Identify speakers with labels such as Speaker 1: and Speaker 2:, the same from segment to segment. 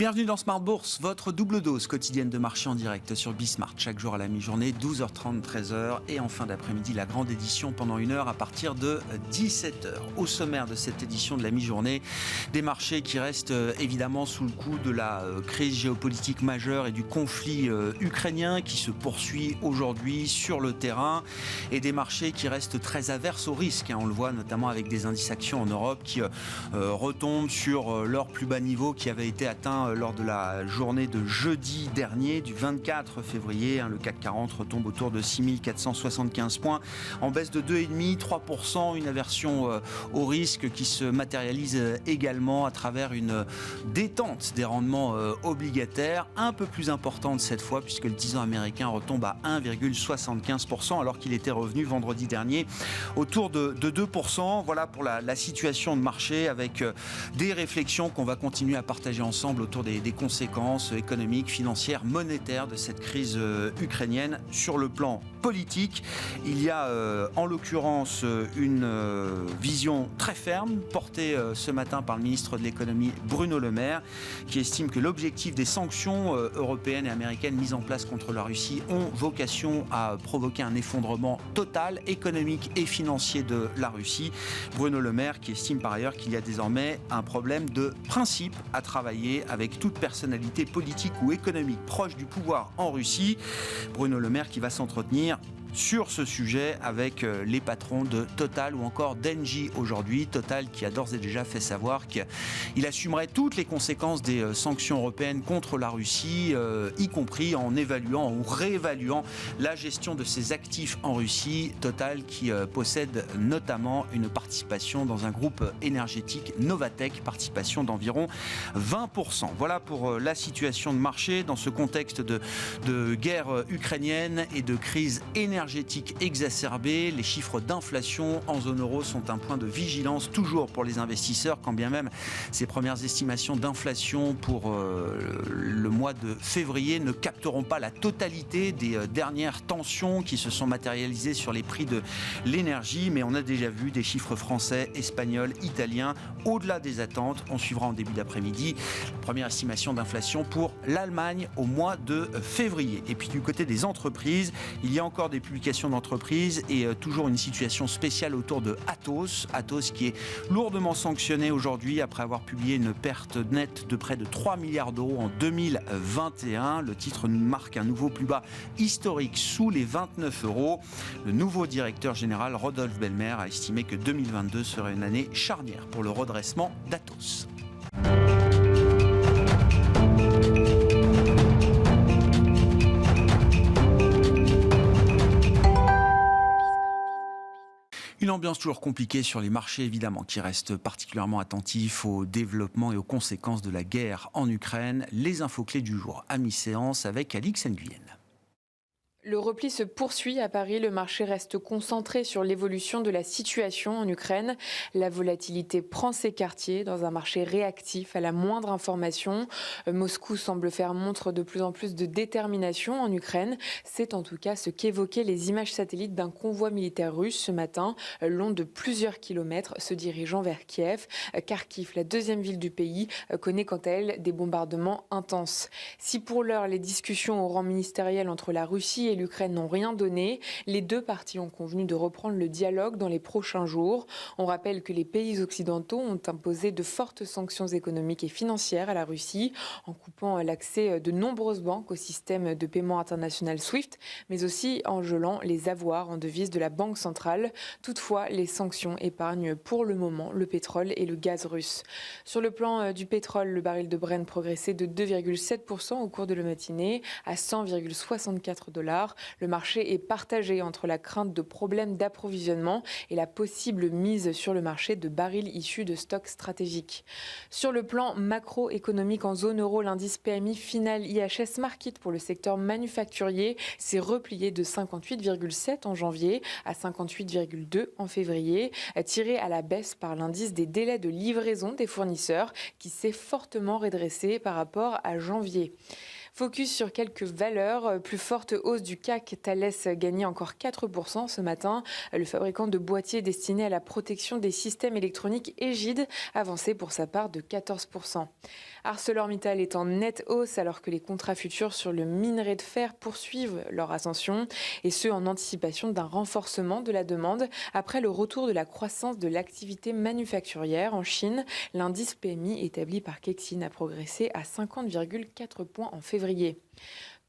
Speaker 1: Bienvenue dans Smart Bourse, votre double dose quotidienne de marché en direct sur Bismart. Chaque jour à la mi-journée, 12h30, 13h. Et en fin d'après-midi, la grande édition pendant 1 heure à partir de 17h. Au sommaire de cette édition de la mi-journée, des marchés qui restent évidemment sous le coup de la crise géopolitique majeure et du conflit ukrainien qui se poursuit aujourd'hui sur le terrain. Et des marchés qui restent très averses au risque. On le voit notamment avec des indices actions en Europe qui retombent sur leur plus bas niveau qui avait été atteint lors de la journée de jeudi dernier, du 24 février. Le CAC 40 retombe autour de 6475 points, en baisse de 2,5%, 3%, une aversion au risque qui se matérialise également à travers une détente des rendements obligataires, un peu plus importante cette fois, puisque le 10 ans américain retombe à 1,75%, alors qu'il était revenu vendredi dernier autour de 2%. Voilà pour la situation de marché, avec des réflexions qu'on va continuer à partager ensemble autour des conséquences économiques, financières, monétaires de cette crise ukrainienne. Sur le plan politique, il y a en l'occurrence une vision très ferme portée ce matin par le ministre de l'économie Bruno Le Maire, qui estime que l'objectif des sanctions européennes et américaines mises en place contre la Russie ont vocation à provoquer un effondrement total économique et financier de la Russie. Bruno Le Maire qui estime par ailleurs qu'il y a désormais un problème de principe à travailler avec toute personnalité politique ou économique proche du pouvoir en Russie. Bruno Le Maire qui va s'entretenir sur ce sujet avec les patrons de Total ou encore d'Engie aujourd'hui. Total qui a d'ores et déjà fait savoir qu'il assumerait toutes les conséquences des sanctions européennes contre la Russie, y compris en évaluant ou réévaluant la gestion de ses actifs en Russie. Total qui possède notamment une participation dans un groupe énergétique Novatec, participation d'environ 20%. Voilà pour la situation de marché dans ce contexte de guerre ukrainienne et de crise énergétique exacerbée. Les chiffres d'inflation en zone euro sont un point de vigilance toujours pour les investisseurs, quand bien même ces premières estimations d'inflation pour le mois de février ne capteront pas la totalité des dernières tensions qui se sont matérialisées sur les prix de l'énergie, mais on a déjà vu des chiffres français, espagnols, italiens au-delà des attentes. On suivra en début d'après-midi la première estimation d'inflation pour l'Allemagne au mois de février. Et puis du côté des entreprises, il y a encore des publications d'entreprises et toujours une situation spéciale autour de Atos. Atos qui est lourdement sanctionné aujourd'hui après avoir publié une perte nette de près de 3 milliards d'euros en 2021. Le titre marque un nouveau plus bas historique sous les 29 euros. Le nouveau directeur général Rodolphe Belmer a estimé que 2022 serait une année charnière pour le redressement d'Atos. Une ambiance toujours compliquée sur les marchés, évidemment, qui restent particulièrement attentifs au développement et aux conséquences de la guerre en Ukraine. Les infos clés du jour à mi-séance avec Alix Nguyen.
Speaker 2: Le repli se poursuit à Paris. Le marché reste concentré sur l'évolution de la situation en Ukraine. La volatilité prend ses quartiers dans un marché réactif à la moindre information. Moscou semble faire montre de plus en plus de détermination en Ukraine. C'est en tout cas ce qu'évoquaient les images satellites d'un convoi militaire russe ce matin, long de plusieurs kilomètres, se dirigeant vers Kiev. Kharkiv, la deuxième ville du pays, connaît quant à elle des bombardements intenses. Si pour l'heure les discussions au rang ministériel entre la Russie et l'Ukraine n'ont rien donné, les deux parties ont convenu de reprendre le dialogue dans les prochains jours. On rappelle que les pays occidentaux ont imposé de fortes sanctions économiques et financières à la Russie, en coupant l'accès de nombreuses banques au système de paiement international SWIFT, mais aussi en gelant les avoirs en devises de la Banque centrale. Toutefois, les sanctions épargnent pour le moment le pétrole et le gaz russe. Sur le plan du pétrole, le baril de Brent progressait de 2,7% au cours de la matinée à 100,64 $. Le marché est partagé entre la crainte de problèmes d'approvisionnement et la possible mise sur le marché de barils issus de stocks stratégiques. Sur le plan macroéconomique en zone euro, l'indice PMI final IHS Markit pour le secteur manufacturier s'est replié de 58,7 en janvier à 58,2 en février, tiré à la baisse par l'indice des délais de livraison des fournisseurs qui s'est fortement redressé par rapport à janvier. Focus sur quelques valeurs. Plus forte hausse du CAC, Thales gagnait encore 4% ce matin. Le fabricant de boîtiers destiné à la protection des systèmes électroniques Egide avançait pour sa part de 14%. ArcelorMittal est en nette hausse alors que les contrats futurs sur le minerai de fer poursuivent leur ascension, et ce en anticipation d'un renforcement de la demande après le retour de la croissance de l'activité manufacturière en Chine. L'indice PMI établi par Kexin a progressé à 50,4 points en février.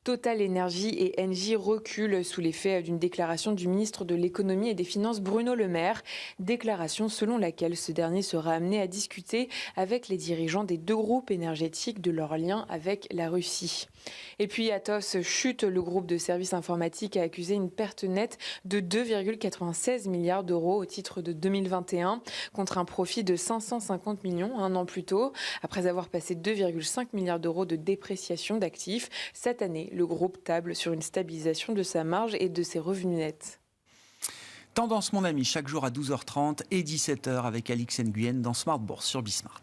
Speaker 2: Total Energy et Engie reculent sous l'effet d'une déclaration du ministre de l'Économie et des Finances Bruno Le Maire. Déclaration selon laquelle ce dernier sera amené à discuter avec les dirigeants des deux groupes énergétiques de leur lien avec la Russie. Et puis Atos chute. Le groupe de services informatiques a accusé une perte nette de 2,96 milliards d'euros au titre de 2021 contre un profit de 550 millions un an plus tôt. Après avoir passé 2,5 milliards d'euros de dépréciation d'actifs, cette année, le groupe table sur une stabilisation de sa marge et de ses revenus nets.
Speaker 1: Tendance, mon ami, chaque jour à 12h30 et 17h avec Alix Nguyen dans Smart Bourse sur Bismart.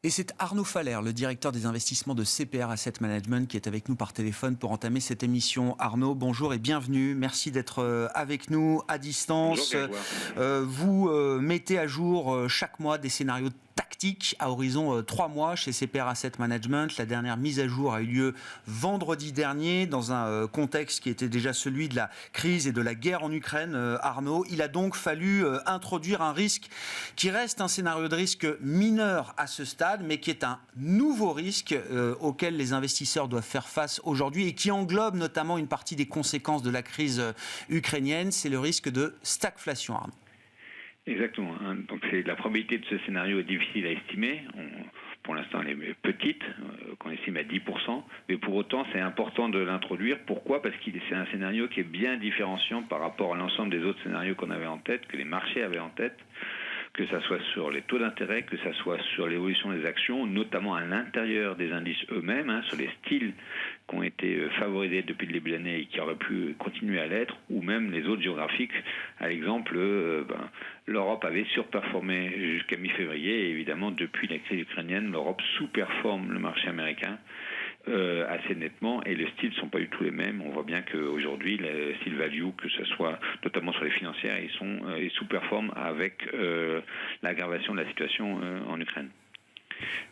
Speaker 1: Et c'est Arnaud Faller, le directeur des investissements de CPR Asset Management, qui est avec nous par téléphone pour entamer cette émission. Arnaud, bonjour et bienvenue. Merci d'être avec nous à distance. Vous mettez à jour chaque mois des scénarios tactique à horizon 3 mois chez CPR Asset Management. La dernière mise à jour a eu lieu vendredi dernier dans un contexte qui était déjà celui de la crise et de la guerre en Ukraine. Arnaud, il a donc fallu introduire un risque qui reste un scénario de risque mineur à ce stade, mais qui est un nouveau risque auquel les investisseurs doivent faire face aujourd'hui et qui englobe notamment une partie des conséquences de la crise ukrainienne. C'est le risque de stagflation, Arnaud.
Speaker 3: Exactement. Donc la probabilité de ce scénario est difficile à estimer. Pour l'instant, elle est petite, qu'on estime à 10%. Mais pour autant, c'est important de l'introduire. Pourquoi ? Parce que c'est un scénario qui est bien différenciant par rapport à l'ensemble des autres scénarios qu'on avait en tête, que les marchés avaient en tête, que ça soit sur les taux d'intérêt, que ça soit sur l'évolution des actions, notamment à l'intérieur des indices eux-mêmes, sur les styles qui ont été favorisés depuis le début de l'année et qui auraient pu continuer à l'être, ou même les autres géographiques. À l'exemple, l'Europe avait surperformé jusqu'à mi-février, et évidemment, depuis la crise ukrainienne, l'Europe sous-performe le marché américain assez nettement, et les styles ne sont pas du tout les mêmes. On voit bien qu'aujourd'hui, les styles value, que ce soit notamment sur les financières, ils sous-performent avec l'aggravation de la situation en Ukraine.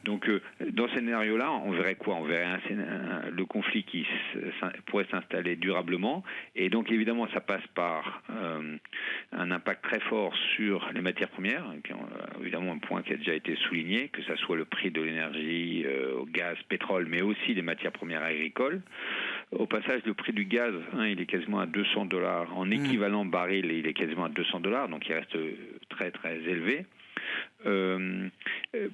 Speaker 3: Donc, dans ce scénario-là, on verrait quoi ? On verrait le conflit qui pourrait s'installer durablement. Et donc, évidemment, ça passe par un impact très fort sur les matières premières, qui est évidemment un point qui a déjà été souligné, que ce soit le prix de l'énergie, au gaz, pétrole, mais aussi les matières premières agricoles. Au passage, le prix du gaz, il est quasiment à $200. En équivalent baril, il est quasiment à $200, donc il reste très, très élevé.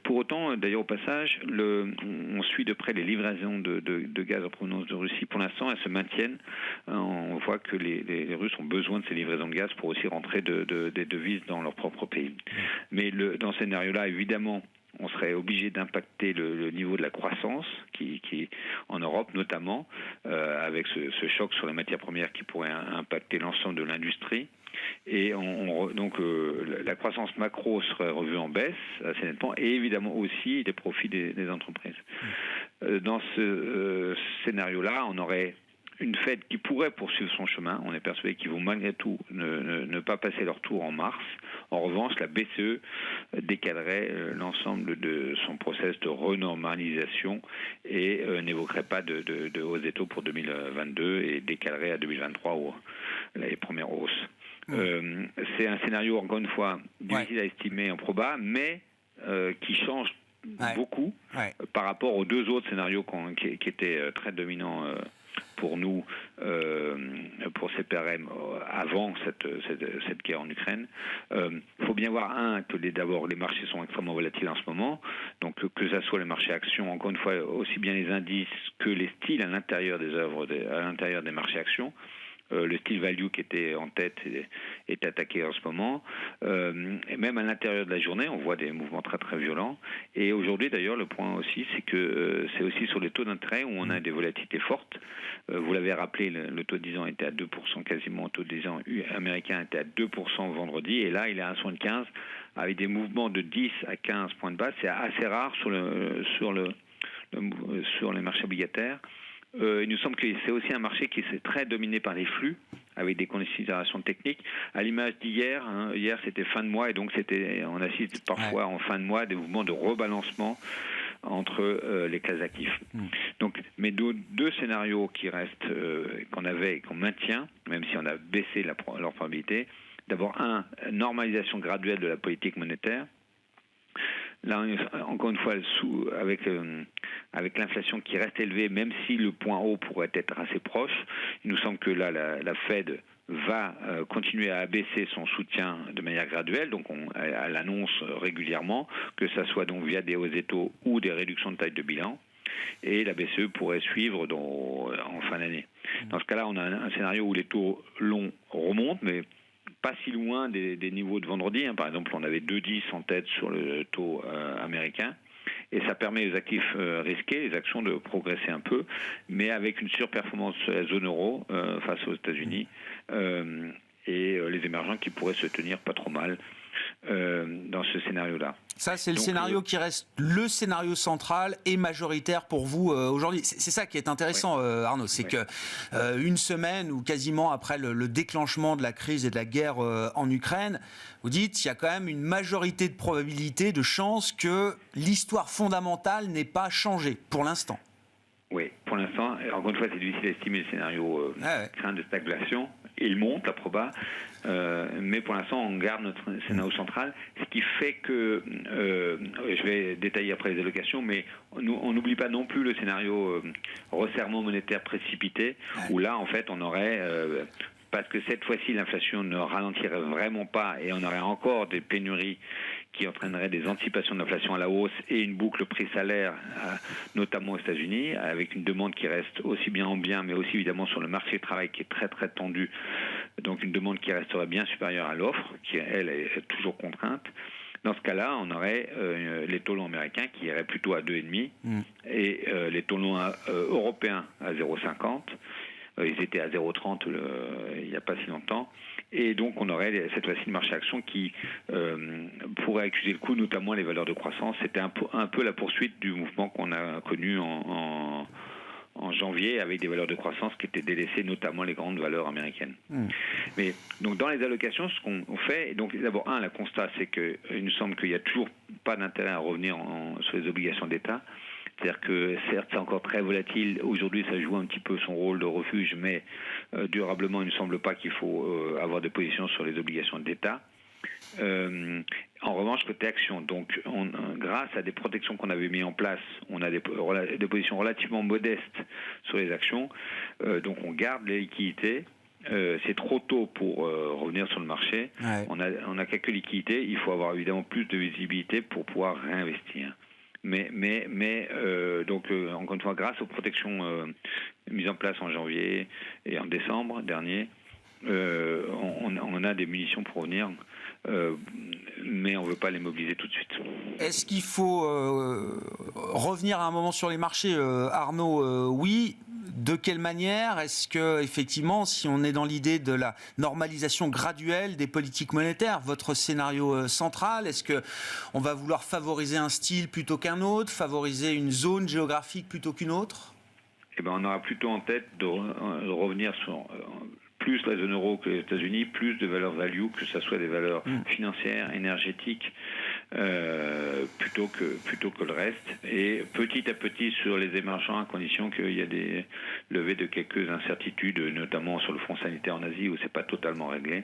Speaker 3: Pour autant, d'ailleurs au passage, on suit de près les livraisons de gaz en provenance de Russie. Pour l'instant, elles se maintiennent. On voit que les Russes ont besoin de ces livraisons de gaz pour aussi rentrer des devises dans leur propre pays. Mais dans ce scénario-là, évidemment, on serait obligé d'impacter le niveau de la croissance qui en Europe notamment, avec ce choc sur les matières premières qui pourrait impacter l'ensemble de l'industrie. Et donc la croissance macro serait revue en baisse assez nettement, et évidemment aussi les profits des entreprises. Dans ce scénario-là, on aurait une Fed qui pourrait poursuivre son chemin. On est persuadé qu'ils vont malgré tout ne pas passer leur tour en mars. En revanche, la BCE décalerait l'ensemble de son process de renormalisation et n'évoquerait pas de hausse des taux pour 2022 et décalerait à 2023 les premières hausses. C'est un scénario, encore une fois, difficile à estimer en proba, mais qui change beaucoup par rapport aux deux autres scénarios qui étaient très dominants pour nous, pour CPRM, avant cette guerre en Ukraine. Il faut bien voir, que d'abord, les marchés sont extrêmement volatiles en ce moment, donc que ça soit les marchés actions, encore une fois, aussi bien les indices que les styles à l'intérieur des œuvres, à l'intérieur des marchés actions. Le style value qui était en tête est attaqué en ce moment. Et même à l'intérieur de la journée, on voit des mouvements très très violents. Et aujourd'hui d'ailleurs, le point aussi, c'est que c'est aussi sur les taux d'intérêt où on a des volatilités fortes. Vous l'avez rappelé, le taux de 10 ans était à 2% quasiment, le taux de 10 ans américain était à 2% vendredi, et là il est à 1,75 avec des mouvements de 10 à 15 points de base. C'est assez rare sur les marchés obligataires. Il nous semble que c'est aussi un marché qui est très dominé par les flux, avec des considérations techniques. À l'image d'hier, hier c'était fin de mois, et donc on assiste parfois en fin de mois à des mouvements de rebalancement entre les classes actifs. Donc, mais deux scénarios qui restent, qu'on avait et qu'on maintient, même si on a baissé leur probabilité. D'abord, normalisation graduelle de la politique monétaire. Là, encore une fois, avec l'inflation qui reste élevée, même si le point haut pourrait être assez proche, il nous semble que là, la Fed va continuer à abaisser son soutien de manière graduelle, donc elle l'annonce régulièrement, que ça soit donc via des hausses des taux ou des réductions de taille de bilan, et la BCE pourrait suivre en fin d'année. Dans ce cas-là, on a un scénario où les taux longs remontent, mais pas si loin des niveaux de vendredi. Par exemple, on avait 2,10 en tête sur le taux américain. Et ça permet aux actifs risqués, les actions, de progresser un peu, mais avec une surperformance de la zone euro face aux États-Unis, et les émergents qui pourraient se tenir pas trop mal dans ce scénario-là.
Speaker 1: Ça, c'est le scénario qui reste le scénario central et majoritaire pour vous aujourd'hui. C'est ça qui est intéressant, Arnaud, c'est que une semaine ou quasiment après le déclenchement de la crise et de la guerre en Ukraine, vous dites qu'il y a quand même une majorité de probabilités, de chances que l'histoire fondamentale n'ait pas changé pour l'instant.
Speaker 3: Oui, pour l'instant, encore une fois, c'est difficile d'estimer le scénario crainte de stagflation. Il monte, la proba, mais pour l'instant, on garde notre scénario central, ce qui fait que, je vais détailler après les allocations, mais on n'oublie pas non plus le scénario resserrement monétaire précipité, où là, en fait, on aurait... parce que cette fois-ci, l'inflation ne ralentirait vraiment pas, et on aurait encore des pénuries qui entraînerait des anticipations d'inflation à la hausse et une boucle prix-salaire, notamment aux États-Unis, avec une demande qui reste aussi bien en biens, mais aussi évidemment sur le marché du travail qui est très très tendu, donc une demande qui resterait bien supérieure à l'offre, qui elle est toujours contrainte. Dans ce cas-là, on aurait les taux longs américains qui iraient plutôt à 2,5 et les taux longs européens à 0,50. Ils étaient à 0,30 il n'y a pas si longtemps. Et donc, on aurait cette fois-ci le marché action qui pourrait accuser le coup, notamment les valeurs de croissance. C'était un peu la poursuite du mouvement qu'on a connu en janvier, avec des valeurs de croissance qui étaient délaissées, notamment les grandes valeurs américaines. Mais donc, dans les allocations, ce qu'on fait, donc d'abord, la constat, c'est qu'il nous semble qu'il n'y a toujours pas d'intérêt à revenir sur les obligations d'État. C'est-à-dire que certes c'est encore très volatile, aujourd'hui ça joue un petit peu son rôle de refuge, mais durablement il ne semble pas qu'il faut avoir des positions sur les obligations d'État. En revanche, côté action, donc grâce à des protections qu'on avait mis en place, on a des positions relativement modestes sur les actions, donc on garde les liquidités. C'est trop tôt pour revenir sur le marché. On a quelques liquidités, il faut avoir évidemment plus de visibilité pour pouvoir réinvestir. Mais donc, encore une fois, grâce aux protections mises en place en janvier et en décembre dernier, on a des munitions pour revenir, mais on ne veut pas les mobiliser tout de suite.
Speaker 1: Est-ce qu'il faut revenir à un moment sur les marchés, Arnaud? Oui. De quelle manière? Est-ce que, effectivement, si on est dans l'idée de la normalisation graduelle des politiques monétaires, votre scénario central, est-ce qu'on va vouloir favoriser un style plutôt qu'un autre, favoriser une zone géographique plutôt qu'une autre?
Speaker 3: On aura plutôt en tête de revenir sur plus la zone euro que les États-Unis, plus de valeurs value, que ce soit des valeurs financières, énergétiques, plutôt que le reste, et petit à petit sur les émergents, à condition qu'il y ait des levées de quelques incertitudes, notamment sur le front sanitaire en Asie où c'est pas totalement réglé.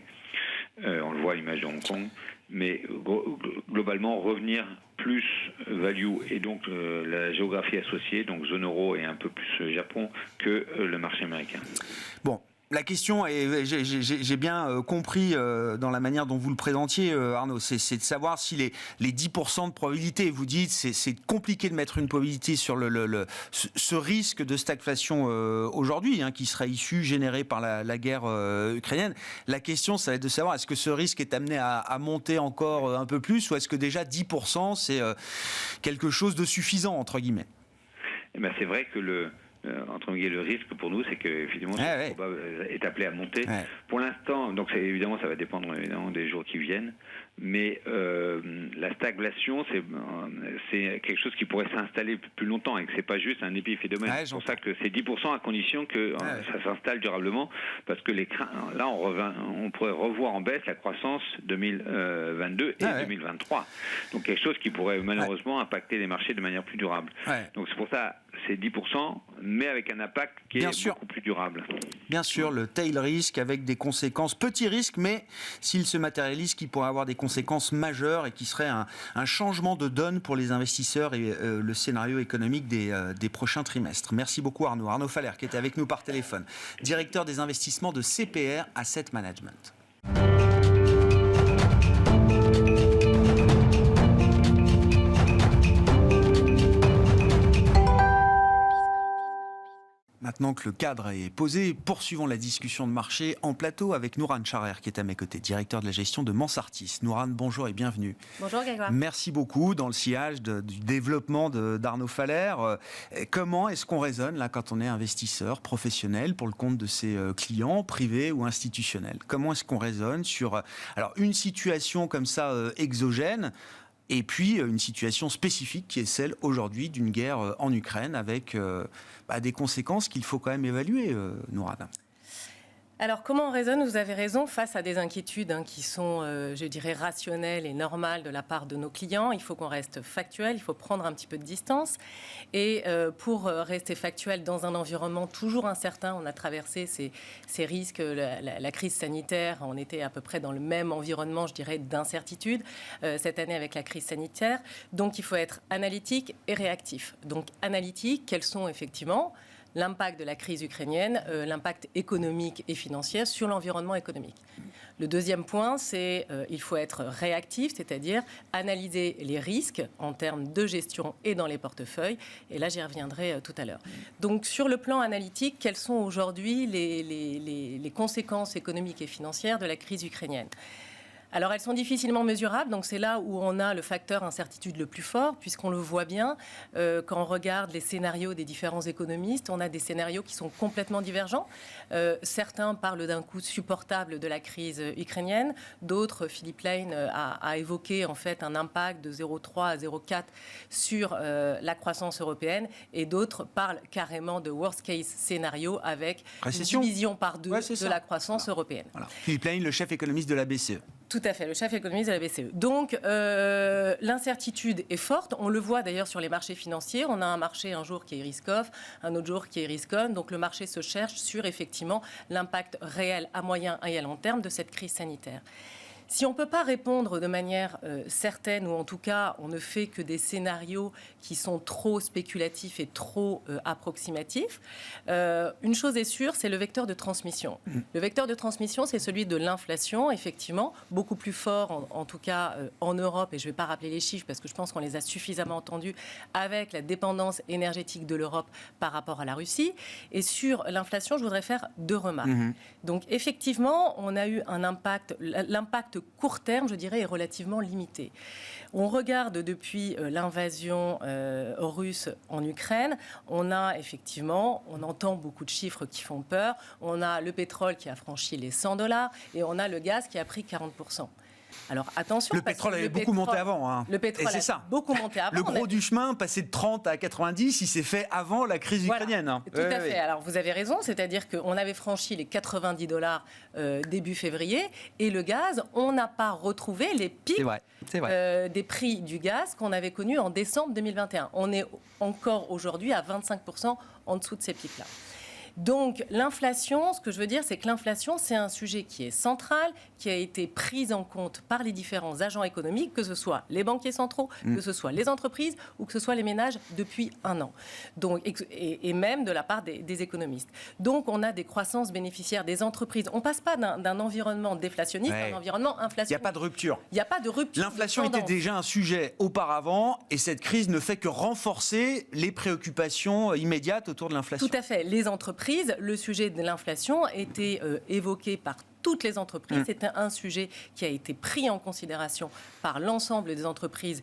Speaker 3: On le voit à l'image de Hong Kong, mais globalement revenir plus value et donc la géographie associée, donc zone euro et un peu plus Japon, que le marché américain.
Speaker 1: Bon. La question, et j'ai bien compris dans la manière dont vous le présentiez, Arnaud, c'est de savoir si les 10% de probabilité, vous dites, c'est compliqué de mettre une probabilité sur ce risque de stagflation aujourd'hui, qui serait généré par la guerre ukrainienne. La question, ça va être de savoir, est-ce que ce risque est amené à monter encore un peu plus, ou est-ce que déjà 10%, c'est quelque chose de suffisant, entre guillemets?
Speaker 3: C'est vrai que entre guillemets, le risque pour nous, c'est que effectivement, est appelé à monter. Ouais. Pour l'instant, donc évidemment, ça va dépendre évidemment des jours qui viennent, mais la stagflation, c'est quelque chose qui pourrait s'installer plus longtemps et que c'est pas juste un épiphénomène. Ouais, c'est pour ça que c'est 10% à condition que ça s'installe durablement, parce que là, on pourrait revoir en baisse la croissance 2022 et 2023. Donc quelque chose qui pourrait malheureusement impacter les marchés de manière plus durable. Ouais. Donc c'est pour ça, c'est 10%, mais avec un impact qui est beaucoup plus durable.
Speaker 1: Bien sûr, le tail risk avec des conséquences, petits risques, mais s'il se matérialise, qui pourrait avoir des conséquences majeures et qui serait un changement de donne pour les investisseurs et le scénario économique des prochains trimestres. Merci beaucoup Arnaud. Arnaud Faller qui était avec nous par téléphone, directeur des investissements de CPR Asset Management. Maintenant que le cadre est posé, poursuivons la discussion de marché en plateau avec Nourane Charer qui est à mes côtés, directeur de la gestion de Mansartis. Nourane, bonjour et bienvenue.
Speaker 4: Bonjour Grégoire.
Speaker 1: Merci beaucoup dans le sillage du développement d'Arnaud Faller. Comment est-ce qu'on raisonne là quand on est investisseur professionnel pour le compte de ses clients, privés ou institutionnels? Comment est-ce qu'on raisonne sur une situation comme ça exogène? Et puis une situation spécifique qui est celle aujourd'hui d'une guerre en Ukraine avec des conséquences qu'il faut quand même évaluer, Nourane.
Speaker 4: Alors, comment on raisonne? Vous avez raison, face à des inquiétudes qui sont, je dirais, rationnelles et normales de la part de nos clients. Il faut qu'on reste factuel, il faut prendre un petit peu de distance. Et pour rester factuel dans un environnement toujours incertain, on a traversé ces risques, la crise sanitaire, on était à peu près dans le même environnement, je dirais, d'incertitude cette année avec la crise sanitaire. Donc, il faut être analytique et réactif. Donc, analytique, quels sont effectivement l'impact de la crise ukrainienne, l'impact économique et financier sur l'environnement économique. Le deuxième point, c'est il faut être réactif, c'est-à-dire analyser les risques en termes de gestion et dans les portefeuilles. Et là, j'y reviendrai tout à l'heure. Donc, sur le plan analytique, quelles sont aujourd'hui les conséquences économiques et financières de la crise ukrainienne ? Alors, elles sont difficilement mesurables, donc c'est là où on a le facteur incertitude le plus fort, puisqu'on le voit bien, quand on regarde les scénarios des différents économistes, on a des scénarios qui sont complètement divergents. Certains parlent d'un coût supportable de la crise ukrainienne, d'autres, Philippe Lane a évoqué en fait un impact de 0,3 à 0,4 sur la croissance européenne, et d'autres parlent carrément de worst case scénario avec une division par deux de la croissance européenne.
Speaker 1: Voilà. Philippe Lane, le chef économiste de la BCE.
Speaker 4: Tout à fait, le chef économiste de la BCE. Donc, l'incertitude est forte. On le voit d'ailleurs sur les marchés financiers. On a un marché un jour qui est risk-off, un autre jour qui est risk-on. Donc, le marché se cherche sur effectivement l'impact réel à moyen et à long terme de cette crise sanitaire. Si on ne peut pas répondre de manière certaine, ou en tout cas, on ne fait que des scénarios qui sont trop spéculatifs et trop approximatifs, une chose est sûre, c'est le vecteur de transmission. Le vecteur de transmission, c'est celui de l'inflation, effectivement, beaucoup plus fort, en tout cas en Europe, et je ne vais pas rappeler les chiffres parce que je pense qu'on les a suffisamment entendus, avec la dépendance énergétique de l'Europe par rapport à la Russie. Et sur l'inflation, je voudrais faire deux remarques. Donc, effectivement, on a eu un impact, l'impact court terme, je dirais, est relativement limité. On regarde depuis l'invasion russe en Ukraine, on a effectivement, on entend beaucoup de chiffres qui font peur, on a le pétrole qui a franchi les $100 et on a le gaz qui a pris 40%. Alors attention,
Speaker 1: le pétrole avait beaucoup monté avant.
Speaker 4: Le pétrole a beaucoup monté avant.
Speaker 1: Le gros du chemin, passé de 30 à 90, il s'est fait avant la crise ukrainienne.
Speaker 4: Tout à fait. Alors vous avez raison, c'est-à-dire qu'on avait franchi les $90 début février et le gaz, on n'a pas retrouvé les pics des prix du gaz qu'on avait connus en décembre 2021. On est encore aujourd'hui à 25% en dessous de ces pics-là. Donc l'inflation, ce que je veux dire, c'est que l'inflation, c'est un sujet qui est central, qui a été pris en compte par les différents agents économiques, que ce soit les banquiers centraux, que ce soit les entreprises ou que ce soit les ménages depuis un an. Donc, et même de la part des économistes. Donc on a des croissances bénéficiaires des entreprises. On ne passe pas d'un environnement déflationniste à un environnement inflationniste.
Speaker 1: Il n'y a pas de rupture.
Speaker 4: Il n'y a pas de rupture.
Speaker 1: L'inflation était déjà un sujet auparavant et cette crise ne fait que renforcer les préoccupations immédiates autour de l'inflation.
Speaker 4: Tout à fait. Les entreprises, le sujet de l'inflation était évoqué par toutes les entreprises. C'était un sujet qui a été pris en considération par l'ensemble des entreprises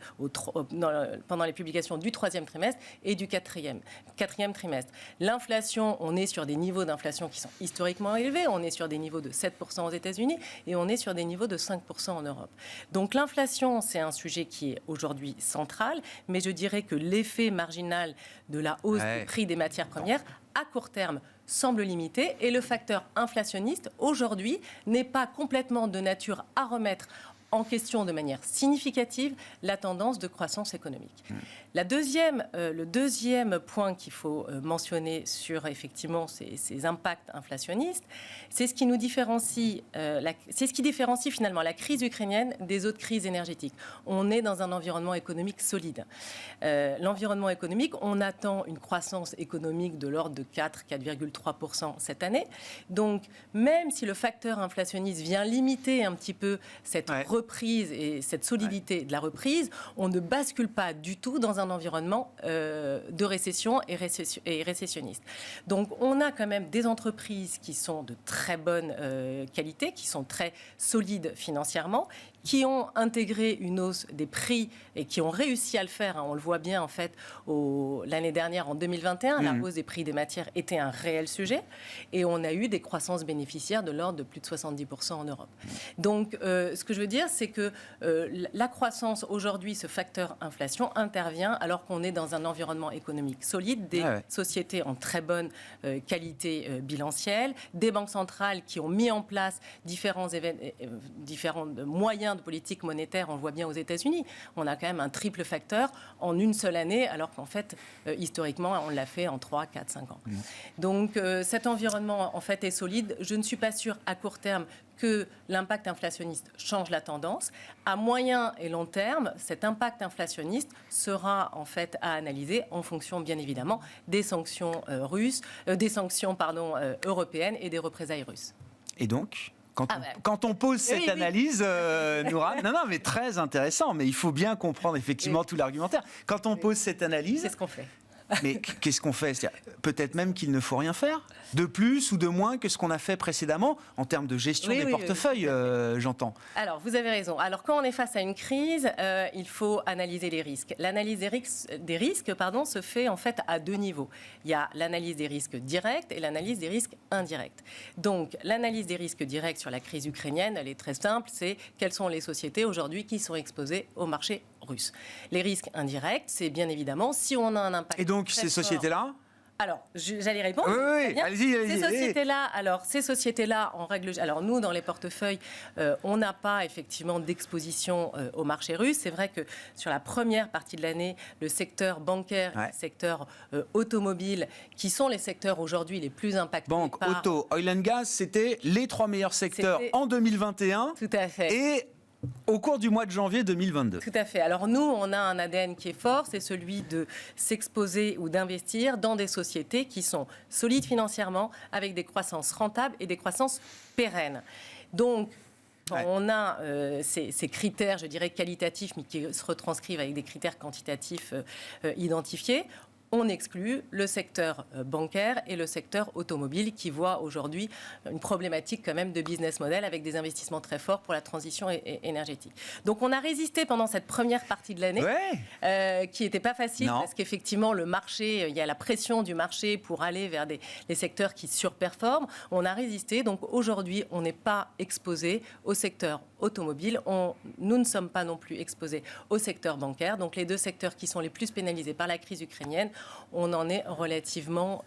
Speaker 4: pendant les publications du 3e trimestre et du 4e trimestre. L'inflation, on est sur des niveaux d'inflation qui sont historiquement élevés. On est sur des niveaux de 7% aux États-Unis et on est sur des niveaux de 5% en Europe. Donc l'inflation, c'est un sujet qui est aujourd'hui central, mais je dirais que l'effet marginal de la hausse des prix des matières premières, à court terme, semble limité et le facteur inflationniste, aujourd'hui, n'est pas complètement de nature à remettre en question de manière significative la tendance de croissance économique. Le deuxième point qu'il faut mentionner sur effectivement ces impacts inflationnistes, c'est ce qui nous différencie, c'est ce qui différencie finalement la crise ukrainienne des autres crises énergétiques. On est dans un environnement économique solide. L'environnement économique, on attend une croissance économique de l'ordre de 4,3% cette année. Donc, même si le facteur inflationniste vient limiter un petit peu cette reprise et cette solidité de la reprise, on ne bascule pas du tout dans un environnement de récession et récessionniste. Donc on a quand même des entreprises qui sont de très bonne qualité, qui sont très solides financièrement, qui ont intégré une hausse des prix et qui ont réussi à le faire. On le voit bien en fait l'année dernière, en 2021, la hausse des prix des matières était un réel sujet et on a eu des croissances bénéficiaires de l'ordre de plus de 70% en Europe. Donc ce que je veux dire, c'est que la croissance aujourd'hui, ce facteur inflation intervient alors qu'on est dans un environnement économique solide, des sociétés en très bonne qualité bilancielle, des banques centrales qui ont mis en place différents moyens de politique monétaire, on le voit bien aux États-Unis. On a quand même un triple facteur en une seule année, alors qu'en fait, historiquement, on l'a fait en 3, 4, 5 ans. Donc cet environnement, en fait, est solide. Je ne suis pas sûre, à court terme, que l'impact inflationniste change la tendance. À moyen et long terme, cet impact inflationniste sera en fait à analyser en fonction, bien évidemment, des sanctions européennes et des représailles russes.
Speaker 1: Et donc quand on pose cette analyse, Nourad, non, mais très intéressant, mais il faut bien comprendre effectivement tout l'argumentaire. Quand on pose cette analyse,
Speaker 4: c'est ce qu'on fait.
Speaker 1: Mais qu'est-ce qu'on fait ? Peut-être même qu'il ne faut rien faire, de plus ou de moins que ce qu'on a fait précédemment, en termes de gestion des portefeuilles, j'entends.
Speaker 4: Alors, vous avez raison. Alors, quand on est face à une crise, il faut analyser les risques. L'analyse des risques se fait en fait à deux niveaux. Il y a l'analyse des risques directs et l'analyse des risques indirects. Donc, l'analyse des risques directs sur la crise ukrainienne, elle est très simple, c'est quelles sont les sociétés aujourd'hui qui sont exposées au marché russe. Les risques indirects, c'est bien évidemment si on a un impact.
Speaker 1: Et donc ces sociétés-là ?
Speaker 4: Alors, j'allais répondre.
Speaker 1: Oui, allez-y.
Speaker 4: Ces sociétés-là, en règle, alors nous, dans les portefeuilles, on n'a pas effectivement d'exposition au marché russe. C'est vrai que sur la première partie de l'année, le secteur bancaire, le secteur automobile, qui sont les secteurs aujourd'hui les plus impactés.
Speaker 1: Banque, auto, oil and gas, c'était les 3 meilleurs secteurs en 2021.
Speaker 4: Tout à fait.
Speaker 1: Et au cours du mois de janvier 2022.
Speaker 4: Tout à fait. Alors nous, on a un ADN qui est fort, c'est celui de s'exposer ou d'investir dans des sociétés qui sont solides financièrement, avec des croissances rentables et des croissances pérennes. Donc, on a ces critères, je dirais, qualitatifs, mais qui se retranscrivent avec des critères quantitatifs identifiés. On exclut le secteur bancaire et le secteur automobile qui voit aujourd'hui une problématique quand même de business model avec des investissements très forts pour la transition énergétique. Donc on a résisté pendant cette première partie de l'année qui n'était pas facile parce qu'effectivement le marché, il y a la pression du marché pour aller vers les secteurs qui surperforment. On a résisté, donc aujourd'hui on n'est pas exposé au secteur automobile. Nous ne sommes pas non plus exposés au secteur bancaire. Donc les deux secteurs qui sont les plus pénalisés par la crise ukrainienne, on en est relativement...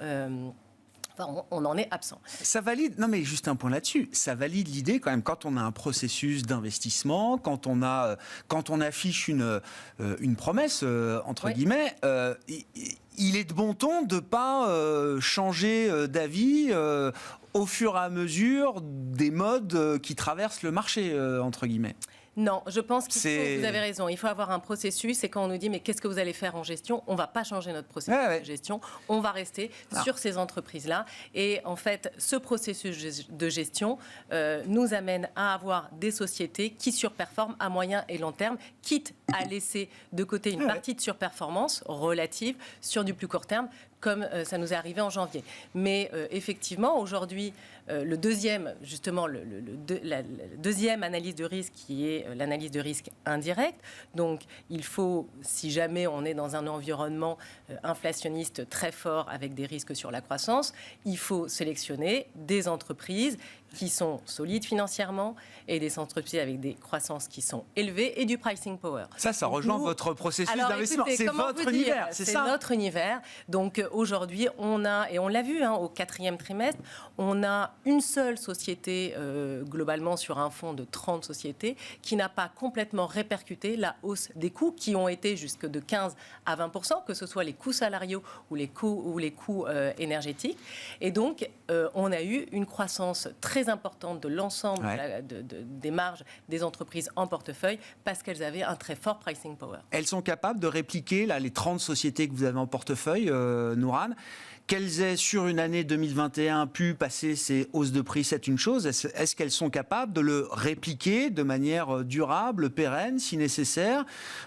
Speaker 4: on en est absent.
Speaker 1: Ça valide, non mais juste un point là-dessus, ça valide l'idée quand même, quand on a un processus d'investissement, quand on affiche une promesse, entre guillemets, il est de bon ton de ne pas changer d'avis au fur et à mesure des modes qui traversent le marché, entre guillemets.
Speaker 4: Non, je pense qu'il faut, vous avez raison, il faut avoir un processus, et quand on nous dit mais qu'est-ce que vous allez faire en gestion, on ne va pas changer notre processus de gestion, on va rester sur ces entreprises-là. Et en fait, ce processus de gestion nous amène à avoir des sociétés qui surperforment à moyen et long terme, quitte à laisser de côté une partie de surperformance relative sur du plus court terme, comme ça nous est arrivé en janvier. Mais effectivement, aujourd'hui, le deuxième, justement, la deuxième analyse de risque qui est l'analyse de risque indirect. Donc, il faut, si jamais on est dans un environnement inflationniste très fort avec des risques sur la croissance, il faut sélectionner des entreprises qui sont solides financièrement et des entreprises avec des croissances qui sont élevées et du pricing power.
Speaker 1: Ça rejoint votre processus d'investissement. C'est votre univers, c'est ça ?
Speaker 4: C'est notre univers. Donc aujourd'hui, on a, et on l'a vu au 4e trimestre, on a une seule société globalement sur un fonds de 30 sociétés qui n'a pas complètement répercuté la hausse des coûts qui ont été jusque de 15 à 20%, que ce soit les coûts salariaux ou les coûts énergétiques. Et donc, on a eu une croissance très importante de l'ensemble des marges des entreprises en portefeuille parce qu'elles avaient un très fort pricing power. Elles
Speaker 1: sont capables de répliquer les 30 sociétés que vous avez en portefeuille, Nourane, qu'elles aient sur une année 2021 pu passer ces hausses de prix, c'est une chose. Est-ce qu'elles sont capables de le répliquer de manière durable, pérenne, si nécessaire,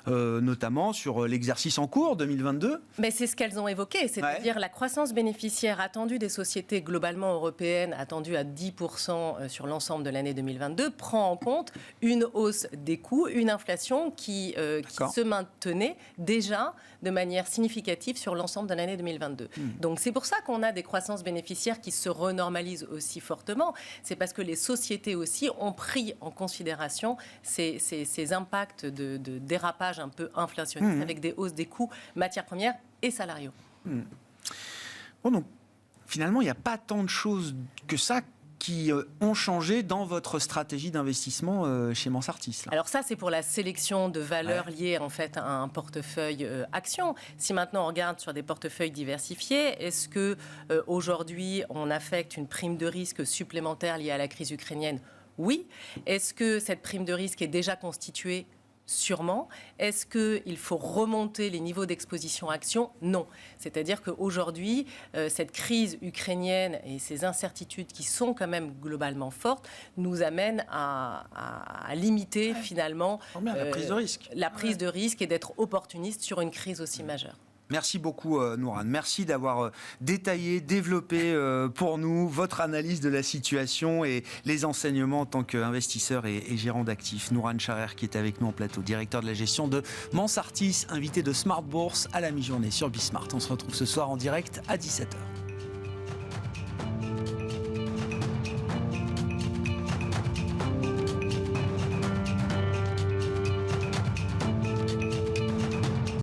Speaker 1: notamment sur l'exercice en cours 2022 ?
Speaker 4: Mais c'est ce qu'elles ont évoqué, c'est-à-dire la croissance bénéficiaire attendue des sociétés globalement européennes, attendue à 10% sur l'ensemble de l'année 2022, prend en compte une hausse des coûts, une inflation qui se maintenait déjà de manière significative sur l'ensemble de l'année 2022. Donc c'est pour ça qu'on a des croissances bénéficiaires qui se renormalisent aussi fortement. C'est parce que les sociétés aussi ont pris en considération ces impacts de dérapage un peu inflationniste avec des hausses des coûts matières premières et salariaux.
Speaker 1: Bon, donc, finalement, il n'y a pas tant de choses que ça qui ont changé dans votre stratégie d'investissement chez Mansartis, là.
Speaker 4: Alors ça, c'est pour la sélection de valeurs liées en fait à un portefeuille action. Si maintenant on regarde sur des portefeuilles diversifiés, est-ce que aujourd'hui on affecte une prime de risque supplémentaire liée à la crise ukrainienne ? Oui. Est-ce que cette prime de risque est déjà constituée ? Sûrement. Est-ce qu'il faut remonter les niveaux d'exposition action ? Non. C'est-à-dire qu'aujourd'hui, cette crise ukrainienne et ces incertitudes qui sont quand même globalement fortes nous amènent à limiter finalement
Speaker 1: la prise de risque.
Speaker 4: La prise de risque et d'être opportuniste sur une crise aussi majeure.
Speaker 1: Merci beaucoup Nourane. Merci d'avoir détaillé, développé pour nous votre analyse de la situation et les enseignements en tant qu'investisseur et gérant d'actifs. Nourane Charer qui est avec nous en plateau, directeur de la gestion de Mansartis, invité de Smart Bourse à la mi-journée sur Bismart. On se retrouve ce soir en direct à 17h.